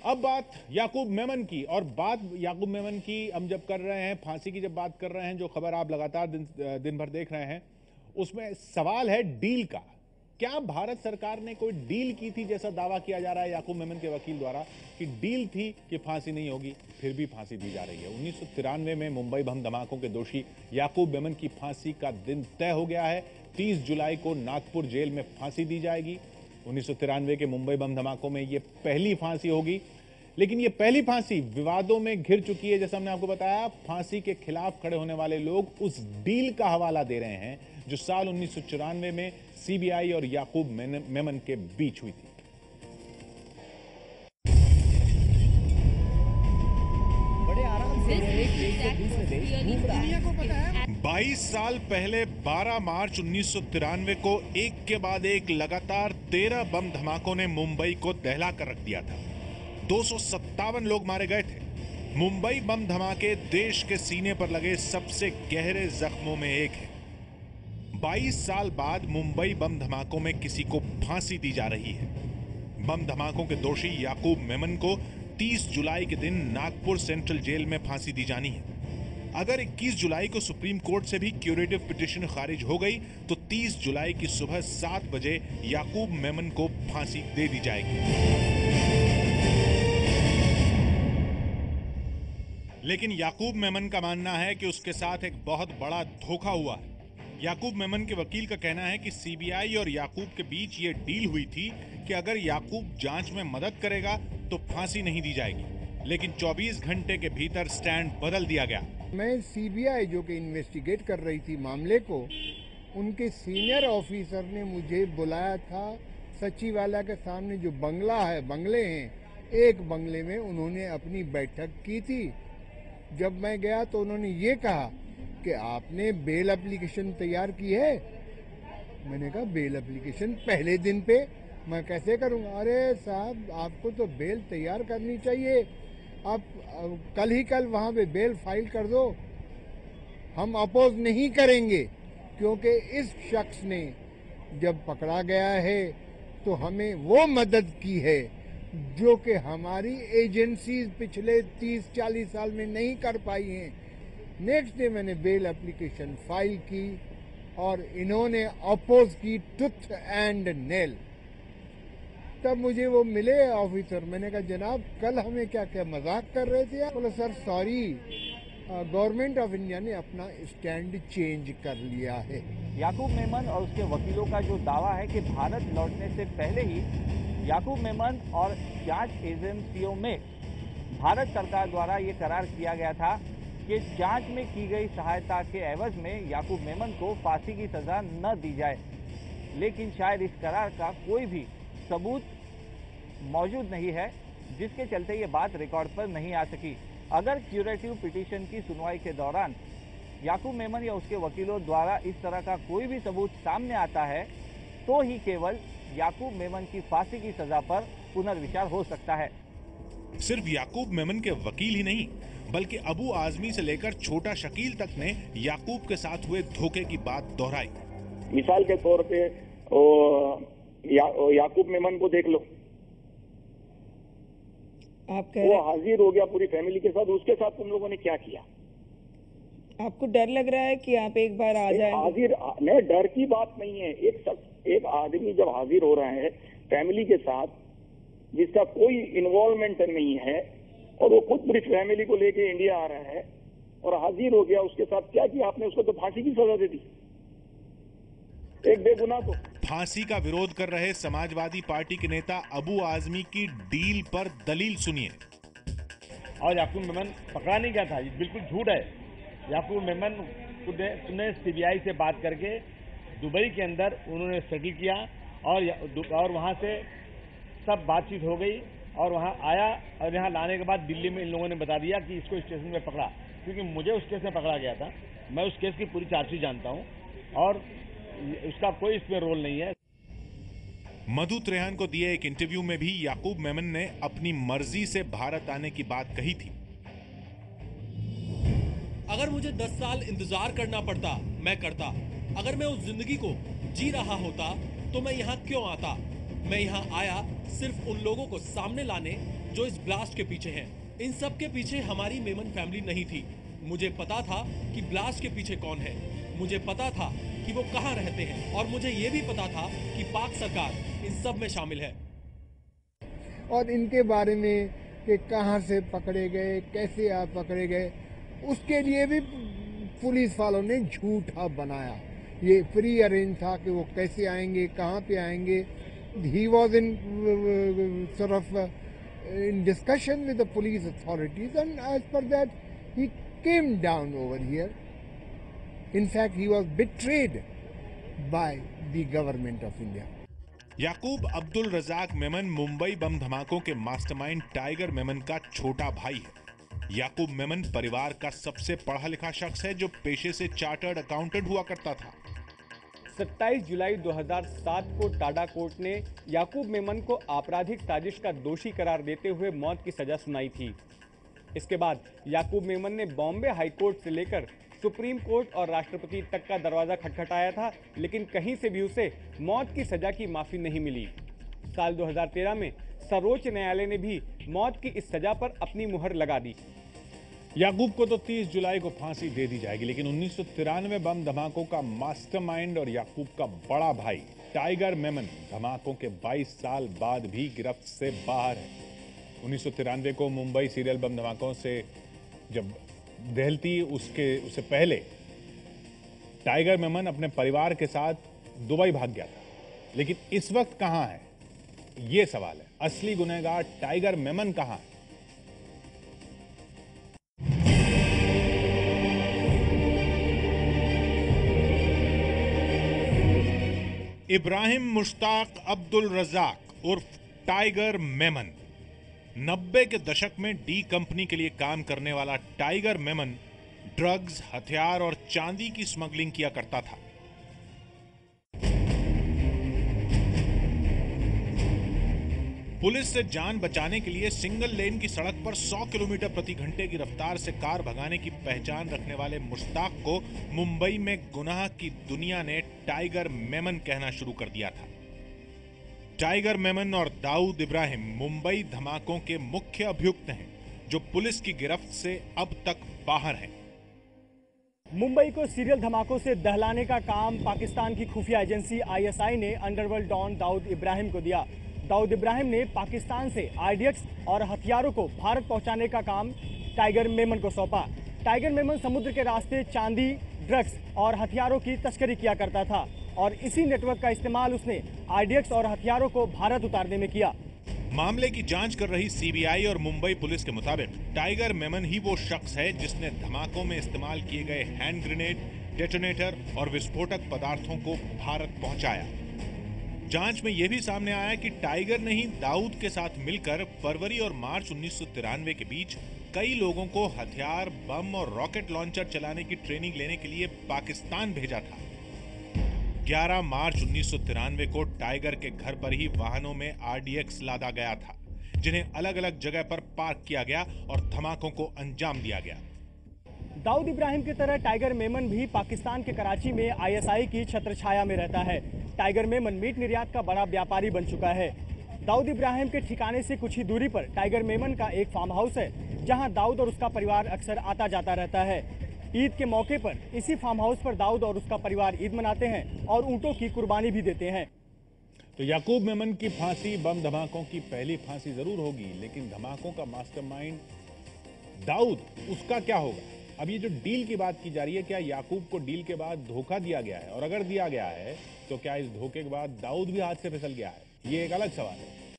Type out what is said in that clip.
अब बात याकूब मेमन की, और बात याकूब मेमन की हम जब कर रहे हैं, फांसी की जब बात कर रहे हैं, जो खबर आप लगातार दिन भर देख रहे हैं, उसमें सवाल है डील का। क्या भारत सरकार ने कोई डील की थी, जैसा दावा किया जा रहा है याकूब मेमन के वकील द्वारा कि डील थी कि फांसी नहीं होगी, फिर भी फांसी दी जा रही है। 1993 में मुंबई बम धमाकों के दोषी याकूब मेमन की फांसी का दिन तय हो गया है। 30 जुलाई को नागपुर जेल में फांसी दी जाएगी। 1993 के मुंबई बम धमाकों में यह पहली फांसी होगी, लेकिन यह पहली फांसी विवादों में घिर चुकी है। जैसा हमने आपको बताया, फांसी के खिलाफ खड़े होने वाले लोग उस डील का हवाला दे रहे हैं जो साल 1994 में सीबीआई और याकूब मेमन के बीच हुई थी। बड़े आराम से 22 साल पहले 12 मार्च 1993 को एक के बाद एक लगातार 13 बम धमाकों ने मुंबई को दहला कर रख दिया था। 257 लोग मारे गए थे। मुंबई बम धमाके देश के सीने पर लगे सबसे गहरे जख्मों में एक है। 22 साल बाद मुंबई बम धमाकों में किसी को फांसी दी जा रही है। बम धमाकों के दोषी याकूब मेमन को 30 जुलाई के दिन नागपुर सेंट्रल जेल में फांसी दी जानी है। अगर 21 जुलाई को सुप्रीम कोर्ट से भी क्यूरेटिव पिटीशन खारिज हो गई तो 30 जुलाई की सुबह 7 बजे याकूब मेमन को फांसी दे दी जाएगी। लेकिन याकूब मेमन का मानना है कि उसके साथ एक बहुत बड़ा धोखा हुआ है। याकूब मेमन के वकील का कहना है कि सीबीआई और याकूब के बीच ये डील हुई थी कि अगर याकूब जांच में मदद करेगा तो फांसी नहीं दी जाएगी, लेकिन 24 घंटे के भीतर स्टैंड बदल दिया गया। मैं सीबीआई जो कि इन्वेस्टिगेट कर रही थी मामले को, उनके सीनियर ऑफिसर ने मुझे बुलाया था सचिवालय के सामने जो बंगले हैं, एक बंगले में उन्होंने अपनी बैठक की थी। जब मैं गया तो उन्होंने ये कहा कि आपने बेल एप्लीकेशन तैयार की है। मैंने कहा बेल एप्लीकेशन पहले दिन पे मैं कैसे करूंगा? अरे साहब, आपको तो बेल तैयार करनी चाहिए, आप कल ही कल वहां पे बेल फाइल कर दो। हम अपोज नहीं करेंगे, क्योंकि इस शख्स ने जब पकड़ा गया है तो हमें वो मदद की है जो कि हमारी एजेंसी पिछले 30-40 साल में नहीं कर पाई हैं। नेक्स्ट डे मैंने बेल एप्लीकेशन फाइल की और इन्होंने अपोज की टूथ एंड नेल। तब मुझे वो मिले ऑफिसर, मैंने कहा जनाब कल हमें क्या मजाक कर रहे थे? बोले sir sorry, government of India ने अपना स्टैंड चेंज कर लिया है। याकूब मेमन और उसके वकीलों का जो दावा है कि भारत लौटने से पहले ही याकूब मेमन और जांच एजेंसियों में भारत सरकार द्वारा ये करार किया गया था कि जांच में की गई सहायता के एवज में याकूब मेमन को फांसी की सजा न दी जाए। लेकिन शायद इस करार का कोई भी सबूत मौजूद नहीं है, जिसके चलते ये बात रिकॉर्ड पर नहीं आ सकी। अगर क्यूरेटिव पिटीशन की सुनवाई के दौरान याकूब मेमन या उसके वकीलों द्वारा इस तरह का कोई भी सबूत सामने आता है तो ही केवल याकूब मेमन की फांसी की सजा पर पुनर्विचार हो सकता है। सिर्फ याकूब मेमन के वकील ही नहीं, बल्कि अबू आजमी से लेकर छोटा शकील तक ने याकूब के साथ हुए धोखे की बात दोहराई। मिसाल के तौर पे याकूब मेमन को देख लो, आप वो हाजिर हो गया पूरी फैमिली के साथ। उसके साथ तुम लोगों ने क्या किया? आपको डर लग रहा है कि आप एक बार आ जाए? हाजिर नहीं, डर की बात नहीं है। एक आदमी जब हाजिर हो रहा है फैमिली के साथ, जिसका कोई इन्वॉल्वमेंट नहीं है, और वो खुद पूरी फैमिली को लेके इंडिया आ रहा है और हाजिर हो गया, उसके साथ क्या किया आपने? उसको तो फांसी की सजा दे दी, एक बेगुनाह को। फांसी का विरोध कर रहे समाजवादी पार्टी के नेता अबू आजमी की डील पर दलील सुनिए। और याकूब मेमन पकड़ा नहीं गया था, ये बिल्कुल झूठ है। याकूब मेमन ने सीबीआई से बात करके दुबई के अंदर उन्होंने सेटल किया और वहां से सब बातचीत हो गई और वहां आया, और यहाँ लाने के बाद दिल्ली में इन लोगों ने बता दिया कि इसको स्टेशन में पकड़ा, क्योंकि मुझे उस केस में पकड़ा गया था। मैं उस केस की पूरी चार्जशीट जानता हूँ और उसका कोई इसमें रोल नहीं है। मधु त्रेहन को दिए एक इंटरव्यू में भी याकूब मेमन ने अपनी मर्जी से भारत आने की बात कही थी। अगर मुझे 10 साल इंतजार करना पड़ता मैं करता। अगर मैं उस जिंदगी को जी रहा होता तो मैं यहाँ क्यों आता? मैं यहाँ आया सिर्फ उन लोगों को सामने लाने जो इस ब्लास्ट के पीछे हैं। इन सब के पीछे हमारी मेमन फैमिली नहीं थी। मुझे पता था कि ब्लास्ट के पीछे कौन है, मुझे पता था कि वो कहाँ रहते हैं, और मुझे ये भी पता था कि पाक सरकार इन सब में शामिल है। और इनके बारे में कि कहाँ से पकड़े गए, कैसे आप पकड़े गए, उसके लिए भी पुलिस वालों ने झूठा बनाया। ये प्री अरेंज था कि वो कैसे आएंगे, कहाँ पे आएंगे। He was in sort of in discussion with the police authorities, and as per that he came down over here. In fact, he was betrayed by the government of India. याकूब अब्दुल रजाक मेमन मुंबई बम धमाकों के mastermind tiger Memon का छोटा भाई है। याकूब मेमन परिवार का सबसे पढ़ा लिखा शख्स है जो पेशे से चार्टर्ड अकाउंटेंट हुआ करता था। 27 जुलाई 2007 को टाडा कोर्ट ने याकूब मेमन को आपराधिक साजिश का दोषी करार देते हुए मौत की सजा सुनाई थी। इसके बाद याकूब मेमन ने बॉम्बे हाई कोर्ट से लेकर सुप्रीम कोर्ट और राष्ट्रपति तक का दरवाजा खटखटाया था, लेकिन कहीं से भी उसे मौत की सजा की माफी नहीं मिली। साल 2013 में सर्वोच्च न्यायालय ने भी मौत की इस सजा पर अपनी मुहर लगा दी। याकूब को तो 30 जुलाई को फांसी दे दी जाएगी, लेकिन 1993 बम धमाकों का मास्टरमाइंड और याकूब का बड़ा भाई टाइगर मेमन धमाकों के 22 साल बाद भी गिरफ्त से बाहर है। 1993 को मुंबई सीरियल बम धमाकों से जब दहलती उससे पहले टाइगर मेमन अपने परिवार के साथ दुबई भाग गया था, लेकिन इस वक्त कहां है, यह सवाल है। असली गुनहगार टाइगर मेमन कहां है? इब्राहिम मुश्ताक अब्दुल रजाक उर्फ टाइगर मेमन 90 के दशक में डी कंपनी के लिए काम करने वाला टाइगर मेमन ड्रग्स, हथियार और चांदी की स्मगलिंग किया करता था। पुलिस से जान बचाने के लिए सिंगल लेन की सड़क पर 100 किलोमीटर प्रति घंटे की रफ्तार से कार भगाने की पहचान रखने वाले मुश्ताक को मुंबई में गुनाह की दुनिया ने टाइगर मेमन कहना शुरू कर दिया था। टाइगर मेमन और दाऊद इब्राहिम मुंबई धमाकों के मुख्य अभियुक्त हैं, जो पुलिस की गिरफ्त से अब तक बाहर हैं। मुंबई को सीरियल धमाकों से दहलाने का काम पाकिस्तान की खुफिया एजेंसी आईएसआई ने अंडरवर्ल्ड डॉन दाऊद इब्राहिम को दिया। दाऊद इब्राहिम ने पाकिस्तान से आरडीएक्स और हथियारों को भारत पहुंचाने का काम टाइगर मेमन को सौंपा। टाइगर मेमन समुद्र के रास्ते चांदी, ड्रग्स और हथियारों की तस्करी किया करता था और इसी नेटवर्क का इस्तेमाल उसने आरडीएक्स और हथियारों को भारत उतारने में किया। मामले की जांच कर रही सीबीआई और मुंबई पुलिस के मुताबिक टाइगर मेमन ही वो शख्स है जिसने धमाकों में इस्तेमाल किए गए हैंड ग्रेनेड, डेटोनेटर और विस्फोटक पदार्थों को भारत पहुंचाया। जांच में यह भी सामने आया कि टाइगर ने ही दाऊद के साथ मिलकर फरवरी और मार्च 1993 के बीच कई लोगों को हथियार, बम और रॉकेट लॉन्चर चलाने की ट्रेनिंग लेने के लिए पाकिस्तान भेजा था। 11 मार्च 1993 को टाइगर के घर पर ही वाहनों में आरडीएक्स लादा गया था, जिन्हें अलग अलग जगह पर पार्क किया गया और धमाकों को अंजाम दिया गया। दाऊद इब्राहिम की तरह टाइगर मेमन भी पाकिस्तान के कराची में आईएसआई की छत्रछाया में रहता है। टाइगर मेमन मीट निर्यात का बड़ा व्यापारी बन चुका है। दाऊद इब्राहिम के ठिकाने से कुछ ही दूरी पर टाइगर मेमन का एक फार्म हाउस है, जहां दाऊद और उसका परिवार अक्सर आता जाता रहता है। ईद के मौके पर इसी फार्म हाउस पर दाऊद और उसका परिवार ईद मनाते हैं और ऊंटों की कुर्बानी भी देते हैं। तो याकूब मेमन की फांसी बम धमाकों की पहली फांसी जरूर होगी, लेकिन धमाकों का मास्टरमाइंड दाऊद, उसका क्या होगा? अब ये जो डील की बात की जा रही है, क्या याकूब को डील के बाद धोखा दिया गया है? और अगर दिया गया है तो क्या इस धोखे के बाद दाऊद भी हाथ से फिसल गया है? ये एक अलग सवाल है।